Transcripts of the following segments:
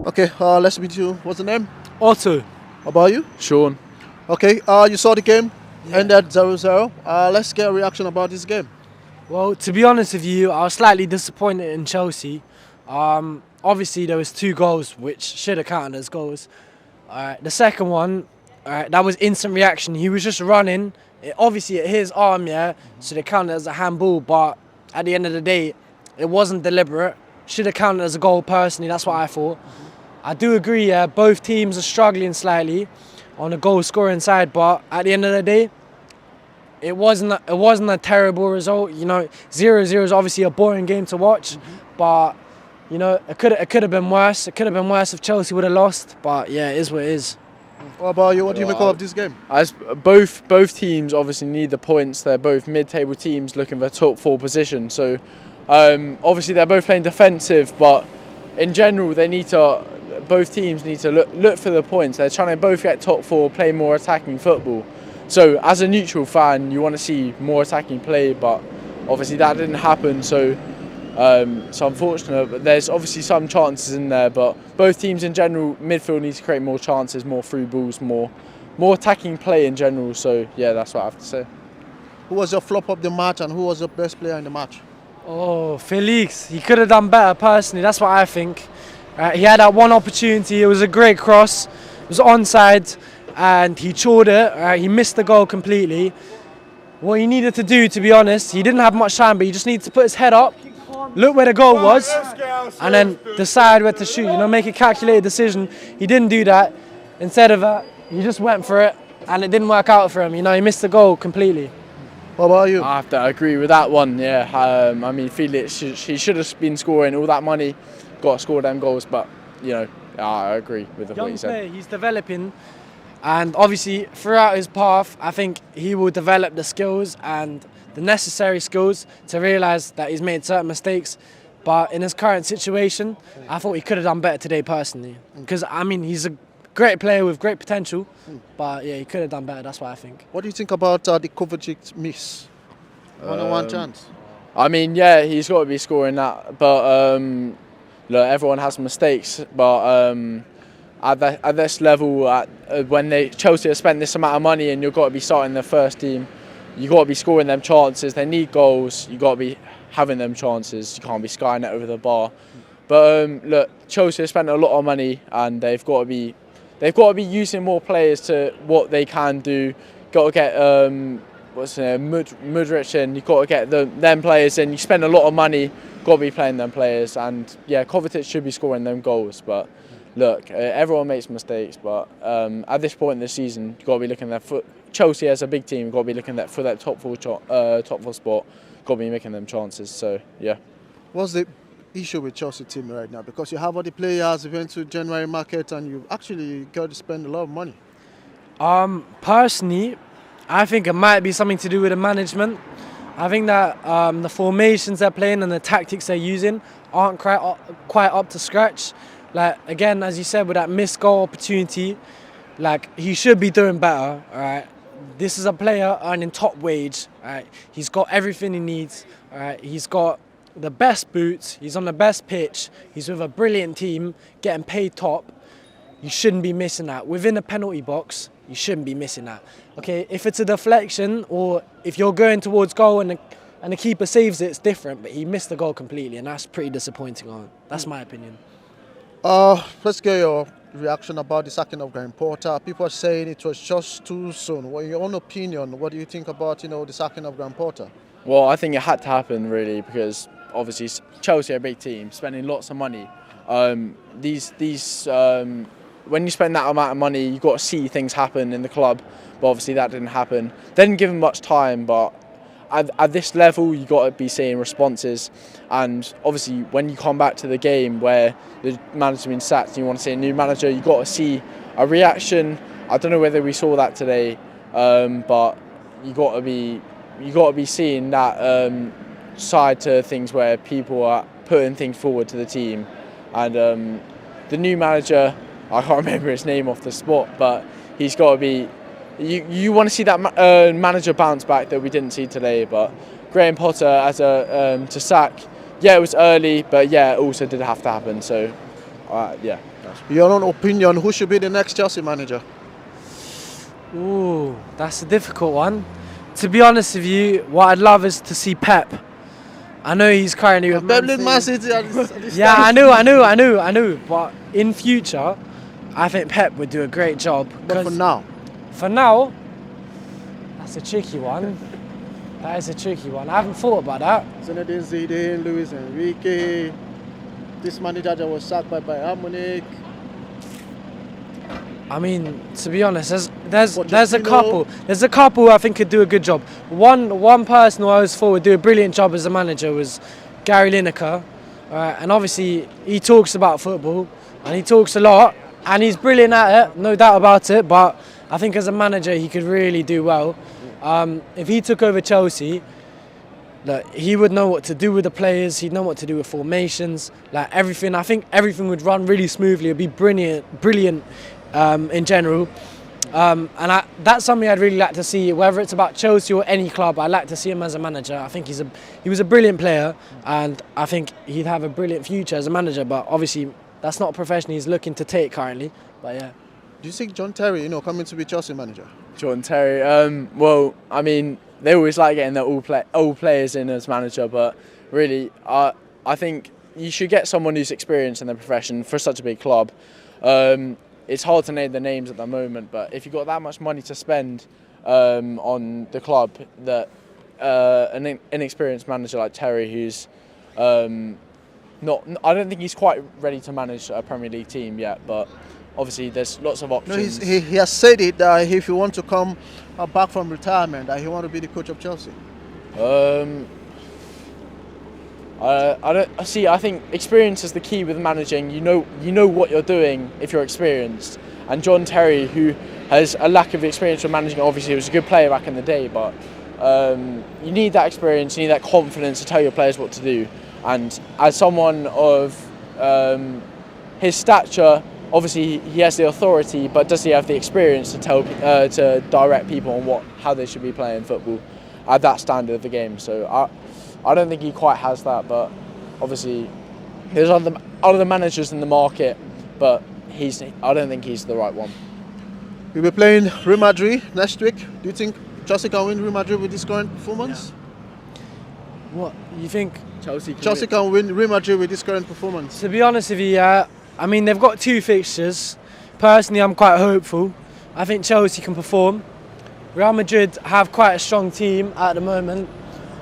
Okay, let's meet you. What's the name? Otto. How about you? Sean. Okay, you saw the game, Yeah. ended 0-0. Let's get a reaction about this game. Well, to be honest with you, I was slightly disappointed in Chelsea. Obviously, there was 2 goals which should have counted as goals. The second one, that was instant reaction. He was just running. Obviously, it hit his arm, yeah, so they counted as a handball. But at the end of the day, it wasn't deliberate. Should have counted as a goal. Personally, that's what I thought. I do agree. Yeah, both teams are struggling slightly on the goal scoring side, but at the end of the day, it wasn't a terrible result. 0-0 is obviously a boring game to watch, but it could have been worse. It could have been worse if Chelsea would have lost. But yeah, it is what it is. What about you? What do you make of this game? As both teams obviously need the points. They're both mid-table teams looking for top 4 position. So obviously they're both playing defensive, but in general both teams need to look for the points. They're trying to both get top 4, play more attacking football. So as a neutral fan, you want to see more attacking play, but obviously that didn't happen. So it's unfortunate, but there's obviously some chances in there. But both teams in general, midfield needs to create more chances, more through balls, more attacking play in general. So yeah, that's what I have to say. Who was your flop of the match and who was your best player in the match? Oh, Felix, he could have done better. Personally, that's what I think. He had that one opportunity. It was a great cross. It was onside, and he chawed it. He missed the goal completely. What he needed to do, to be honest, he didn't have much time, but he just needed to put his head up, look where the goal was, and then decide where to shoot. Make a calculated decision. He didn't do that. Instead of that, he just went for it, and it didn't work out for him. He missed the goal completely. What about you? I have to agree with that one. Yeah, I mean Felix, he should have been scoring all that money, got to score them goals. But I agree with what you said. Young player, he's developing. And obviously, throughout his path, I think he will develop the skills and the necessary skills to realise that he's made certain mistakes. But in his current situation, I thought he could have done better today, personally. Because, he's a great player with great potential. But, yeah, he could have done better, that's what I think. What do you think about the Kovacic miss? One-on-one chance. I mean, yeah, he's got to be scoring that. But, look, everyone has mistakes. But at this level, when Chelsea have spent this amount of money and you've got to be starting their first team, you've got to be scoring them chances. They need goals. You've got to be having them chances. You can't be skying it over the bar. But look, Chelsea have spent a lot of money and they've got to be using more players to what they can do. Got to get Mudryk in. You've got to get them players in. You spend a lot of money. Got to be playing them players. And yeah, Kovacic should be scoring them goals. But look, everyone makes mistakes, but at this point in the season, you've got to be looking at Chelsea as a big team. You've got to be looking at for that top 4 spot. Got to be making them chances. So yeah. What's the issue with Chelsea team right now? Because you have all the players went to January market, and you actually got to spend a lot of money. Personally, I think it might be something to do with the management. I think that the formations they're playing and the tactics they're using aren't quite up to scratch. Like, again, as you said, with that missed goal opportunity, he should be doing better, all right? This is a player earning top wage, all right? He's got everything he needs, all right? He's got the best boots, he's on the best pitch, he's with a brilliant team, getting paid top. You shouldn't be missing that. Within the penalty box, you shouldn't be missing that. Okay, if it's a deflection or if you're going towards goal and the keeper saves it, it's different, but he missed the goal completely, and that's pretty disappointing. That's my opinion. Let's get your reaction about the sacking of Graham Potter. People are saying it was just too soon. Well, in your own opinion, what do you think about the sacking of Graham Potter? Well, I think it had to happen really because obviously Chelsea are a big team, spending lots of money. When you spend that amount of money, you've got to see things happen in the club. But obviously that didn't happen. They didn't give him much time, but at this level, you've got to be seeing responses. And obviously, when you come back to the game where the manager's been sacked and you want to see a new manager, you've got to see a reaction. I don't know whether we saw that today, but you got to be seeing that side to things where people are putting things forward to the team. And the new manager, I can't remember his name off the spot, but he's got to be. You want to see that manager bounce back that we didn't see today, but Graham Potter as to sack, yeah, it was early, but yeah, it also did have to happen. So Yeah. Your own opinion, who should be the next Chelsea manager? Ooh, that's a difficult one. To be honest with you, what I'd love is to see Pep. I know he's currently with Man Pep Man City at this Yeah, time. I knew. But in future, I think Pep would do a great job. But For now, that's a tricky one. That is a tricky one. I haven't thought about that. Zinedine Zidane, Luis Enrique, this manager that was sacked by Bayern Munich. I mean, to be honest, there's a Pochettino. There's a couple who I think could do a good job. One person who I always thought would do a brilliant job as a manager was Gary Lineker. And obviously he talks about football and he talks a lot and he's brilliant at it, no doubt about it. But I think as a manager he could really do well. If he took over Chelsea, like, he would know what to do with the players. He'd know what to do with formations, like everything. I think everything would run really smoothly. It'd be brilliant in general. That's something I'd really like to see. Whether it's about Chelsea or any club, I'd like to see him as a manager. I think he was a brilliant player, and I think he'd have a brilliant future as a manager. But obviously, that's not a profession he's looking to take currently. But yeah. Do you think John Terry, coming to be Chelsea manager? John Terry. Well, I mean, they always like getting their all players in as manager, but really, I think you should get someone who's experienced in their profession for such a big club. It's hard to name the names at the moment, but if you've got that much money to spend on the club, that an inexperienced manager like Terry, who's I don't think he's quite ready to manage a Premier League team yet, but obviously there's lots of options. He has said it that if he wants to come back from retirement, that he want to be the coach of Chelsea. I think experience is the key with managing. You know what you're doing if you're experienced. And John Terry, who has a lack of experience with managing, obviously he was a good player back in the day, but you need that experience, you need that confidence to tell your players what to do. And as someone of his stature, obviously he has the authority, but does he have the experience to to direct people on how they should be playing football at that standard of the game? So I don't think he quite has that, but obviously there's other managers in the market, but I don't think he's the right one. We'll be playing Real Madrid next week. Do you think Chelsea can win Real Madrid with this current performance? What you think? Chelsea can win Real Madrid with this current performance. To be honest with you, yeah, I mean they've got 2 fixtures. Personally, I'm quite hopeful. I think Chelsea can perform. Real Madrid have quite a strong team at the moment,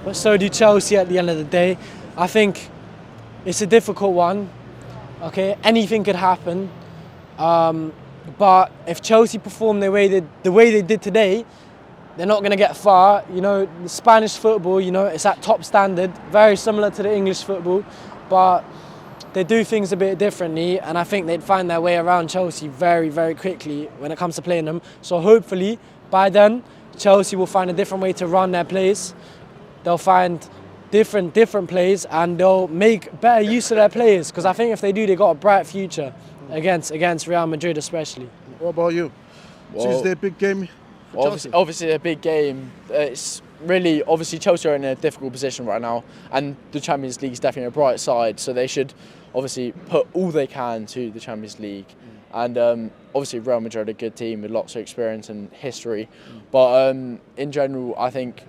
but so do Chelsea at the end of the day. I think it's a difficult one. Okay, anything could happen. But if Chelsea perform the way they did today, they're not going to get far. The Spanish football, it's at top standard, very similar to the English football, but they do things a bit differently, and I think they'd find their way around Chelsea very, very quickly when it comes to playing them. So hopefully, by then, Chelsea will find a different way to run their plays. They'll find different plays, and they'll make better use of their players, because I think if they do, they've got a bright future against Real Madrid especially. What about you? Tuesday, big game for Chelsea. Obviously a big game. It's really, obviously Chelsea are in a difficult position right now, and the Champions League is definitely a bright side, so they should obviously put all they can to the Champions League. And obviously Real Madrid are a good team with lots of experience and history, but in general I think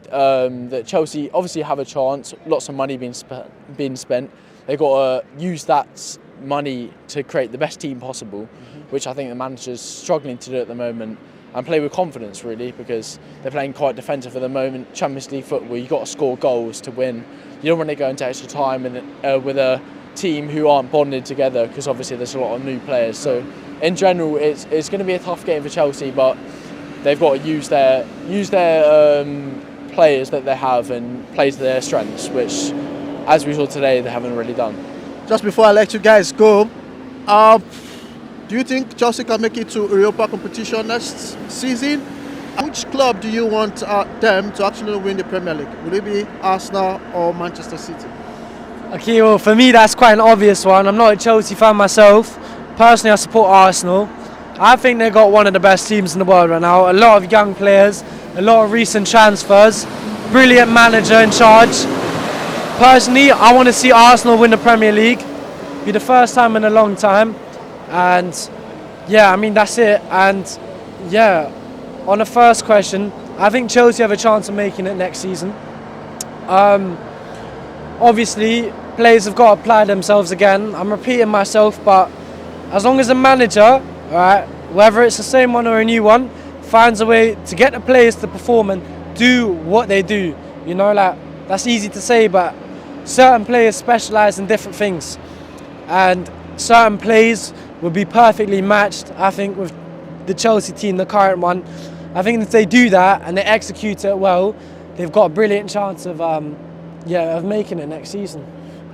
that Chelsea obviously have a chance. Lots of money being spent. They've got to use that money to create the best team possible, which I think the manager's struggling to do at the moment, and play with confidence really, because they're playing quite defensive at the moment. Champions League football, you've got to score goals to win. You don't want to go into extra time with a team who aren't bonded together, because obviously there's a lot of new players. So in general, it's going to be a tough game for Chelsea, but they've got to use their players that they have and play to their strengths, which, as we saw today, they haven't really done. Just before I let you guys go, do you think Chelsea can make it to Europa competition next season? Which club do you want them to actually win the Premier League? Will it be Arsenal or Manchester City? Okay, well for me that's quite an obvious one. I'm not a Chelsea fan myself. Personally, I support Arsenal. I think they've got one of the best teams in the world right now. A lot of young players, a lot of recent transfers, brilliant manager in charge. Personally, I want to see Arsenal win the Premier League. Be the first time in a long time, and yeah, I mean that's it. And yeah, on the first question, I think Chelsea have a chance of making it next season. Obviously, players have got to apply themselves again. I'm repeating myself, but as long as the manager, alright, whether it's the same one or a new one, finds a way to get the players to perform and do what they do. You know, like, that's easy to say, but certain players specialise in different things. And certain plays would be perfectly matched, I think, with the Chelsea team, the current one. I think if they do that and they execute it well, they've got a brilliant chance of making it next season.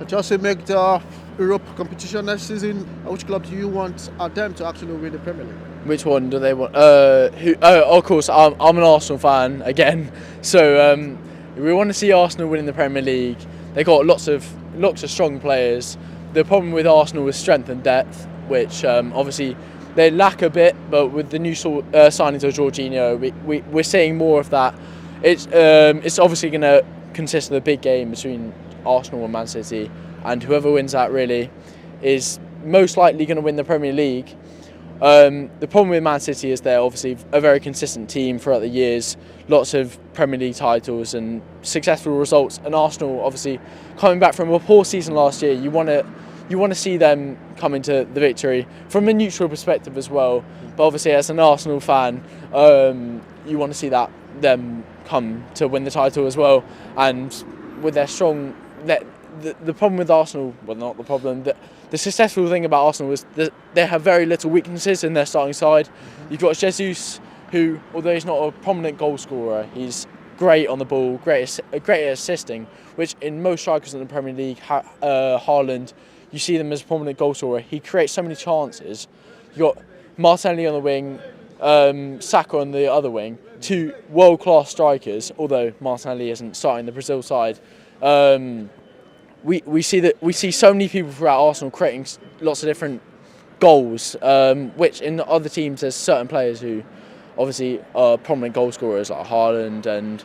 Chelsea make the Europe competition next season. Which club do you want them to actually win the Premier League? Which one do they want? Of course, I'm an Arsenal fan again, so we want to see Arsenal winning the Premier League. They got lots of strong players. The problem with Arsenal is strength and depth, which obviously they lack a bit. But with the new signings of Jorginho, we're seeing more of that. It's obviously going to consist of the big game between Arsenal and Man City, and whoever wins that really is most likely going to win the Premier League. The problem with Man City is they're obviously a very consistent team throughout the years, lots of Premier League titles and successful results. And Arsenal, obviously, coming back from a poor season last year, you want to see them come into the victory from a neutral perspective as well. But obviously, as an Arsenal fan, you want to see them come to win the title as well. And with their strong, the problem with Arsenal, well, not the problem. The successful thing about Arsenal is that they have very little weaknesses in their starting side. You've got Jesus, who, although he's not a prominent goal scorer, he's great on the ball, great at assisting, which in most strikers in the Premier League, Haaland, you see them as a prominent goal scorer. He creates so many chances. You've got Martinelli on the wing, Saka on the other wing, two world-class strikers, although Martinelli isn't starting the Brazil side. We see so many people throughout Arsenal creating lots of different goals, which in other teams there's certain players who obviously are prominent goal scorers like Haaland and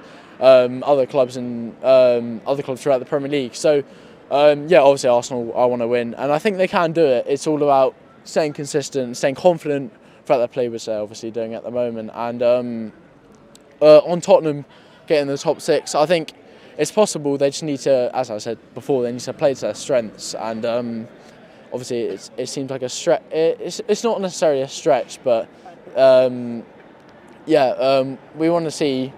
other clubs throughout the Premier League. So obviously Arsenal, I want to win, and I think they can do it. It's all about staying consistent, staying confident throughout their play, which they're obviously doing at the moment. And on Tottenham getting the top six, I think it's possible. They just need to, as I said before, they need to play to their strengths. And obviously, it seems like a stretch. It's not necessarily a stretch, but we want to see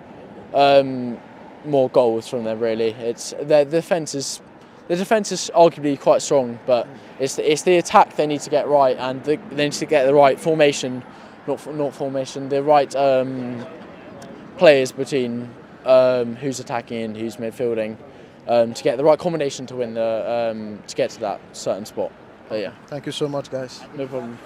more goals from them. Really, it's their defence is. The defence is arguably quite strong, but it's the attack they need to get right, and they need to get the right formation, not formation, the right players between who's attacking and who's midfielding, to get the right combination to win to get to that certain spot. But yeah. Thank you so much, guys. No problem.